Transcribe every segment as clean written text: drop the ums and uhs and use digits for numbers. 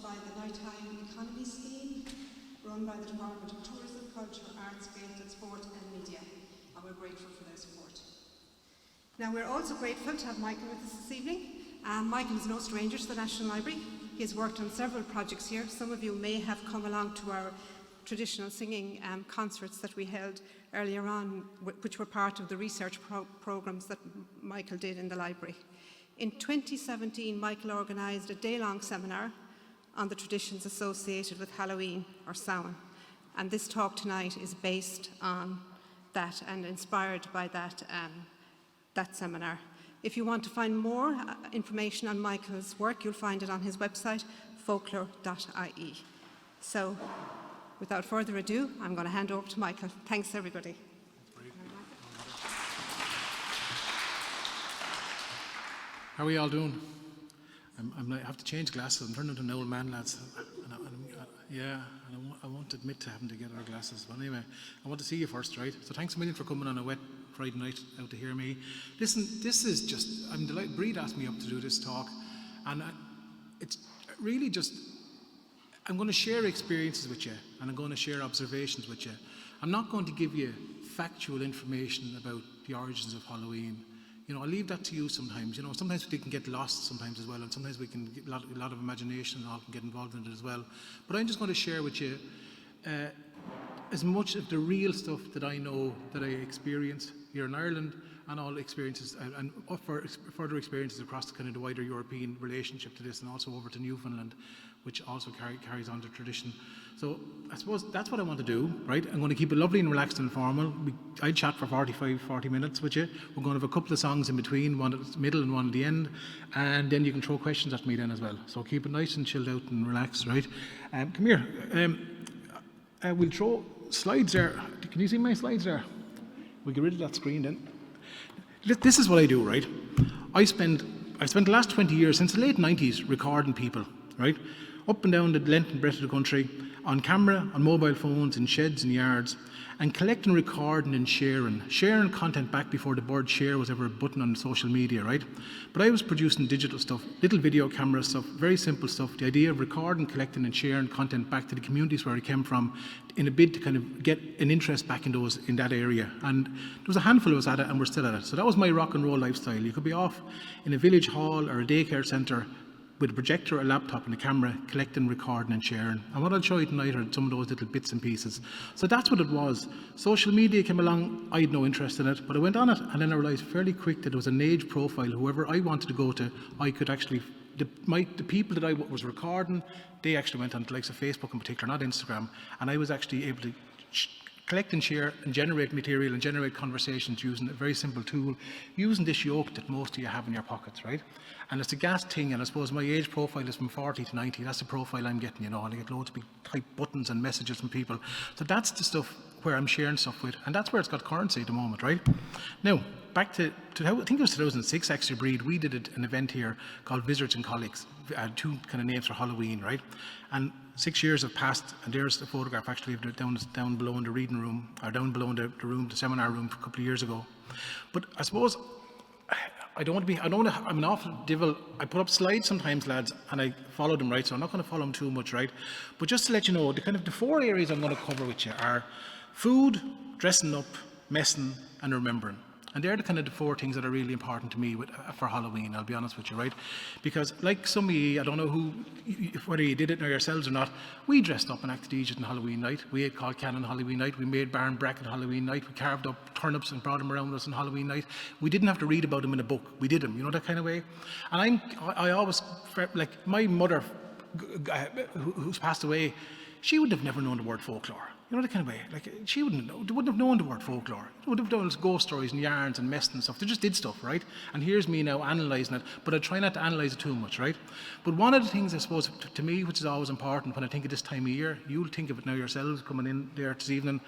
by the Nighttime Economy Scheme, run by the Department of Tourism, Culture, Arts, Gaelic Sport and Media, and we're grateful for their support. Now, we're also grateful to have Michael with us this evening. Michael is no stranger to the National Library. He has worked on several projects here. Some of you may have come along to our traditional singing concerts that we held earlier on, which were part of the research programs that Michael did in the library. In 2017, Michael organised a day-long seminar on the traditions associated with Hallowe'en or Samhain, and this talk tonight is based on that and inspired by that seminar. If you want to find more information on Michael's work, you'll find it on his website, folklore.ie. So, without further ado, I'm going to hand over to Michael. Thanks, everybody. How are we all doing? I have to change glasses. I'm turning into an old man, lads. I won't admit to having to get our glasses. But anyway, I want to see you first, right? So thanks a million for coming on a wet Friday night out to hear me. Listen, this is just, I'm delighted. Breed asked me up to do this talk, and it's really just, I'm going to share experiences with you, and I'm going to share observations with you. I'm not going to give you factual information about the origins of Halloween. You know, I'll leave that to you sometimes. You know, sometimes we can get lost sometimes as well, and sometimes we can get a lot of imagination and all can get involved in it as well. But I'm just going to share with you as much of the real stuff that I know, that I experienced here in Ireland, and all experiences and further experiences across the kind of the wider European relationship to this, and also over to Newfoundland, which also carries on the tradition. So I suppose that's what I want to do, right? I'm going to keep it lovely and relaxed and formal. I'd chat for 40 minutes with you. We're going to have a couple of songs in between, one at the middle and one at the end, and then you can throw questions at me then as well. So keep it nice and chilled out and relaxed, right? Come here. We'll throw slides there. Can you see my slides there? We'll get rid of that screen then. This is what I do, right? I spent the last 20 years, since the late 90s, recording people, right? Up and down the length and breadth of the country, on camera, on mobile phones, in sheds and yards, and collecting, recording and sharing content back before the word share was ever a button on social media, right? But I was producing digital stuff, little video camera stuff, very simple stuff, the idea of recording, collecting and sharing content back to the communities where I came from in a bid to kind of get an interest back in that area. And there was a handful of us at it, and we're still at it. So that was my rock and roll lifestyle. You could be off in a village hall or a daycare centre with a projector, a laptop and a camera, collecting, recording and sharing. And what I'll show you tonight are some of those little bits and pieces. So that's what it was. Social media came along, I had no interest in it, but I went on it, and then I realised fairly quick that there was an age profile. Whoever I wanted to go to, I could actually, the people that I was recording, they actually went on to the likes of Facebook in particular, not Instagram, and I was actually able to collect and share and generate material and generate conversations using a very simple tool, using this yoke that most of you have in your pockets, right? And it's a gas thing, and I suppose my age profile is from 40 to 90. That's the profile I'm getting, you know, and I get loads of big type buttons and messages from people. So that's the stuff where I'm sharing stuff with, and that's where it's got currency at the moment, right? Now, back to how, I think it was 2006 actually, Breed, we did an event here called Visitors and Colleagues, two kind of names for Halloween, right? And 6 years have passed, and there's the photograph actually of down below in the reading room, or down below in the room, the seminar room a couple of years ago. But I suppose, I'm an awful devil. I put up slides sometimes, lads, and I follow them, right? So I'm not going to follow them too much, right? But just to let you know, the 4 areas I'm going to cover with you are food, dressing up, messing, and remembering. And they're the 4 things that are really important to me for Halloween, I'll be honest with you, right? Because like some of you, I don't know whether you did it yourselves or not, we dressed up and acted Egypt on Halloween night. We ate called can on Halloween night. We made barn bracken Halloween night. We carved up turnips and brought them around us on Halloween night. We didn't have to read about them in a book. We did them, you know, that kind of way. And I always, like my mother, who's passed away, she would have never known the word folklore. You know, that kind of way. Like, she wouldn't have known the word folklore. They would have done ghost stories and yarns and mess and stuff. They just did stuff, right? And here's me now analysing it, but I try not to analyse it too much, right? But one of the things, I suppose, to me, which is always important when I think of this time of year, you'll think of it now yourselves coming in there this evening,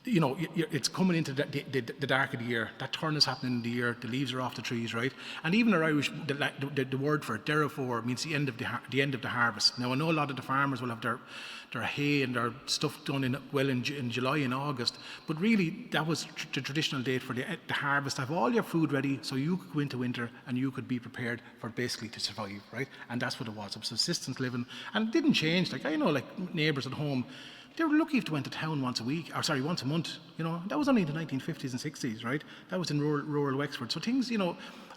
it's coming into the dark of the year. That turn is happening in the year. The leaves are off the trees, right? And even in Irish, the word for it, Derrifor, means the end of the harvest. Now I know a lot of the farmers will have their hay and their stuff done in July and August, but really that was the traditional date for the harvest. Have all your food ready so you could go into winter and you could be prepared for basically to survive, right? And that's what it was. It was subsistence living, and it didn't change. Like I know, like neighbours at home, they were lucky if they went to town once a month, That was only in the 1950s and 60s, right? That was in rural Wexford. So things,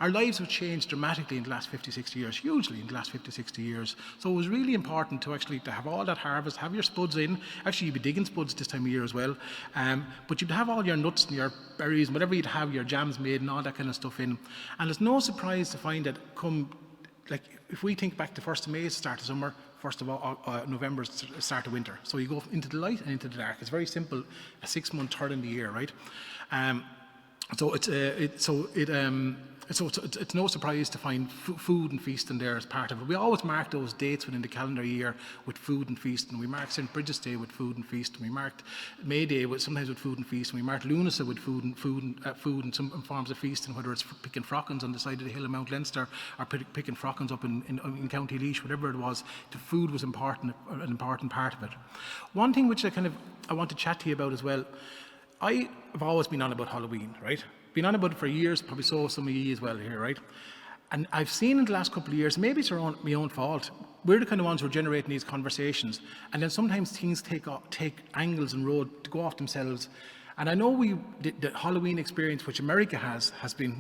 our lives have changed dramatically in the last 50, 60 years, hugely in the last 50, 60 years. So it was really important to have all that harvest, have your spuds in. Actually, you'd be digging spuds this time of year as well. But you'd have all your nuts and your berries and whatever you'd have, your jams made and all that kind of stuff in. And it's no surprise to find that if we think back to 1st of May, start of summer, 1st of November, start of winter. So you go into the light and into the dark. It's very simple, a 6-month turn in the year, right? It's no surprise to find food and feasting there as part of it. We always mark those dates within the calendar year with food and feasting. We marked St. Bridget's Day with food and feast. We marked May Day sometimes with food and feast. And we marked Lunasa with food and some forms of feasting, whether it's picking frockins on the side of the hill of Mount Leinster or picking frockins up in County Laois, whatever it was. The food was an important part of it. One thing which I want to chat to you about as well. I have always been on about Halloween, right? Been on about it for years, probably so some of you as well here, right? And I've seen in the last couple of years, maybe it's my own fault, we're the kind of ones who are generating these conversations, and then sometimes things take angles and road to go off themselves. And I know the Halloween experience, which America has been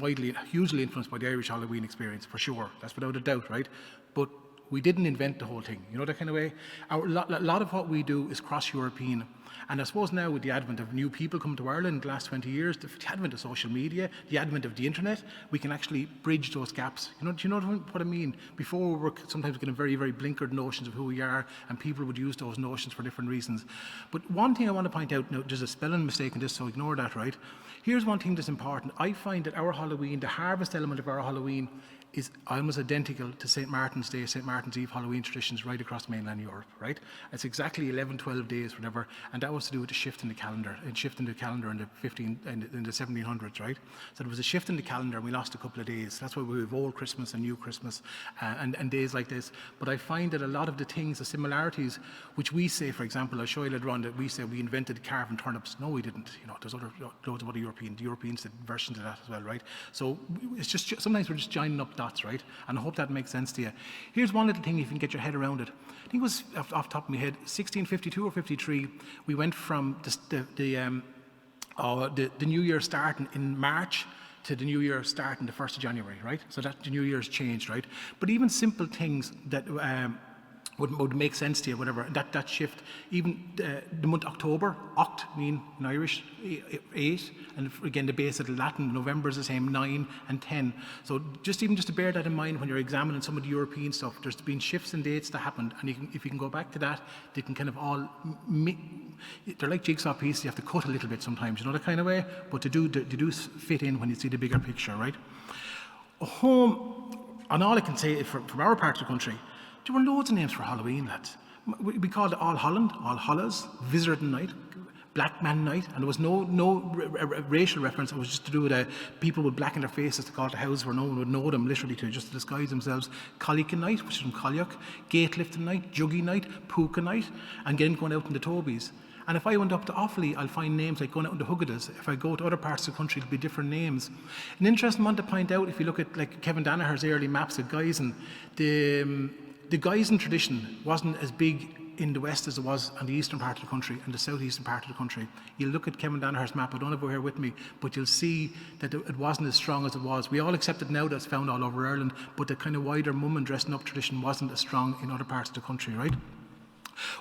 hugely influenced by the Irish Halloween experience, for sure. That's without a doubt, right? But we didn't invent the whole thing, that kind of way. A lot of what we do is cross-European. And I suppose now with the advent of new people coming to Ireland in the last 20 years, the advent of social media, the advent of the internet, we can actually bridge those gaps. Do you know what I mean? Before we were sometimes getting very, very blinkered notions of who we are, and people would use those notions for different reasons. But one thing I want to point out, now there's a spelling mistake in this, so ignore that, right? Here's one thing that's important. I find that our Halloween, the harvest element of our Halloween, is almost identical to St. Martin's Day, St. Martin's Eve Halloween traditions right across mainland Europe, right? It's exactly 11, 12 days, whatever, and that was to do with the shift in the calendar, in the 1700s, right? So there was a shift in the calendar and we lost a couple of days. That's why we have Old Christmas and New Christmas and days like this. But I find that a lot of the things, the similarities, which we say, for example, I'll show you later on that we say we invented carving turnips. No, we didn't. There's loads of other Europeans did versions of that as well, right? So it's just, sometimes we're just joining up dots, right? And I hope that makes sense to you. Here's one little thing, if you can get your head around it. I think it was off the top of my head, 1652 or 53, we went from the New Year starting in March to the New Year starting the 1st of January, right? So that the New Year's changed, right? But even simple things that would make sense to you, whatever, that shift, even the month October, oct mean in Irish 8, and again the base of the Latin, November is the same, 9 and 10. So just to bear that in mind when you're examining some of the European stuff, there's been shifts in dates that happened, and if you can go back to that, they can kind of all, they're like jigsaw pieces, you have to cut a little bit sometimes, that kind of way, but they do fit in when you see the bigger picture, right? Home, and all I can say is from our part of the country, there were loads of names for Halloween, lads. We called it All Holland, All Hallows, Visiting Night, Black Man Night, and there was no racial reference. It was just to do with people with black in their faces to call it a house where no one would know them, literally to just disguise themselves. Collican Night, which is from Colliach, Gate Lifting Night, Juggy Night, Puka Night, and then going out in the Tobies. And if I went up to Offaly, I'll find names like going out in the Huggadas. If I go to other parts of the country, it'll be different names. An interesting one to point out, if you look at like Kevin Danaher's early maps of Guysen, the Guysen tradition wasn't as big in the west as it was on the eastern part of the country and the southeastern part of the country. You'll look at Kevin Danaher's map, I don't have it here with me, but you'll see that it wasn't as strong as it was. We all accept it now that it's found all over Ireland, but the kind of wider mum and dressing up tradition wasn't as strong in other parts of the country, right?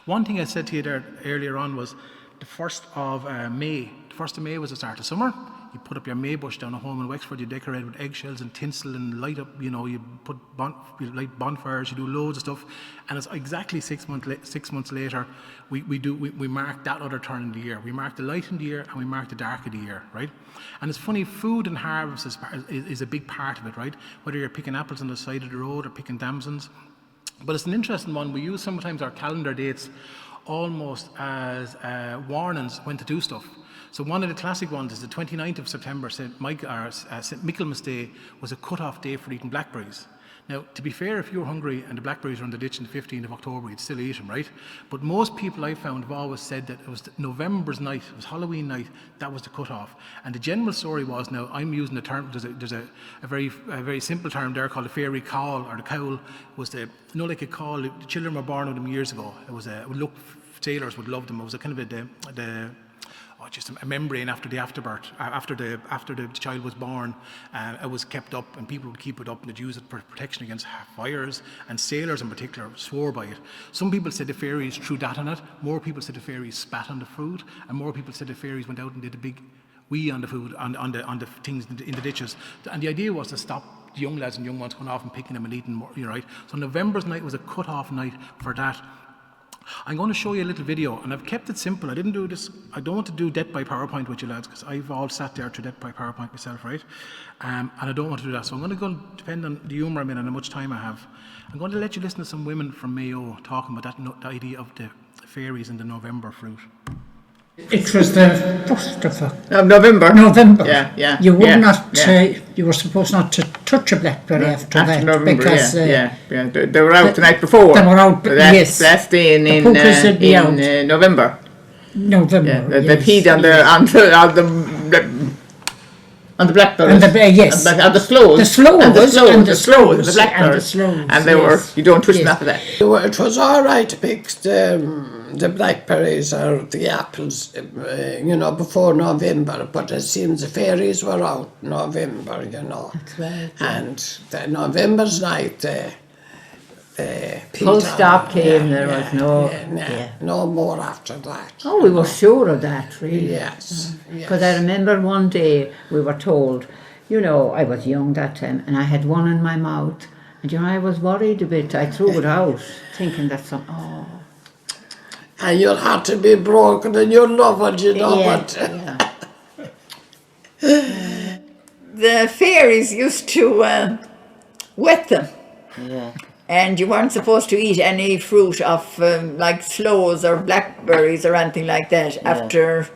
One thing I said to you there earlier on was the 1st of May. The 1st of May was the start of summer. You put up your May bush down at home in Wexford, you decorate with eggshells and tinsel and light up, you light bonfires, you do loads of stuff. And it's exactly 6 months later, we mark that other turn in the year. We mark the light in the year and we mark the dark of the year, right? And it's funny, food and harvest is a big part of it, right? Whether you're picking apples on the side of the road or picking damsons. But it's an interesting one. We use sometimes our calendar dates almost as warnings when to do stuff. So one of the classic ones is the 29th of September, St. Michaelmas Day, was a cut-off day for eating blackberries. Now, to be fair, if you're hungry and the blackberries are in the ditch on the 15th of October, you'd still eat them, right? But most people I found have always said that it was November's night, it was Halloween night, that was the cut-off. And the general story was, now I'm using the term, there's a very simple term there called the fairy cowl, or the cowl, was the, like a call, the children were born with them years ago. It was sailors would love them. It was a kind of just a membrane after the afterbirth, after the child was born. It was kept up, and people would keep it up, and they'd use it for protection against fires, and sailors in particular swore by it. Some people said the fairies threw that on it, more people said the fairies spat on the food, and more people said the fairies went out and did a big wee on the food, on the things in the ditches. And the idea was to stop the young lads and young ones going off and picking them and eating more, right? So November's night was a cut-off night for that. I'm going to show you a little video, and I've kept it simple. I didn't do this, I don't want to do death by PowerPoint with you lads, because I've all sat there to death by PowerPoint myself, right? And I don't want to do that, so I'm going to go, depend on the humour I'm in and how much time I have. I'm going to let you listen to some women from Mayo talking about the idea of the fairies and the November fruit. It was the 1st of November. November. Yeah. You would not. You were supposed not to touch a blackberry after that, November, because they were out the night before. They were out. Yes. Last day in November. November. Yeah, they peed on the blackberries. Yes. On the sloes. The sloes. The sloes. The blackberries. And they were. You don't touch them after that. It was all right to pick the blackberries or the apples, before November, but it seems the fairies were out November, That's right. And the November's night, Full stop came, there was no more after that. Oh, we were sure of that, really. Yes. Because I remember one day we were told, I was young that time, and I had one in my mouth, and I was worried a bit. I threw it out, thinking that and your heart to be broken, and you love it, but... The fairies used to wet them. Yeah. And you weren't supposed to eat any fruit of like sloes or blackberries or anything like that after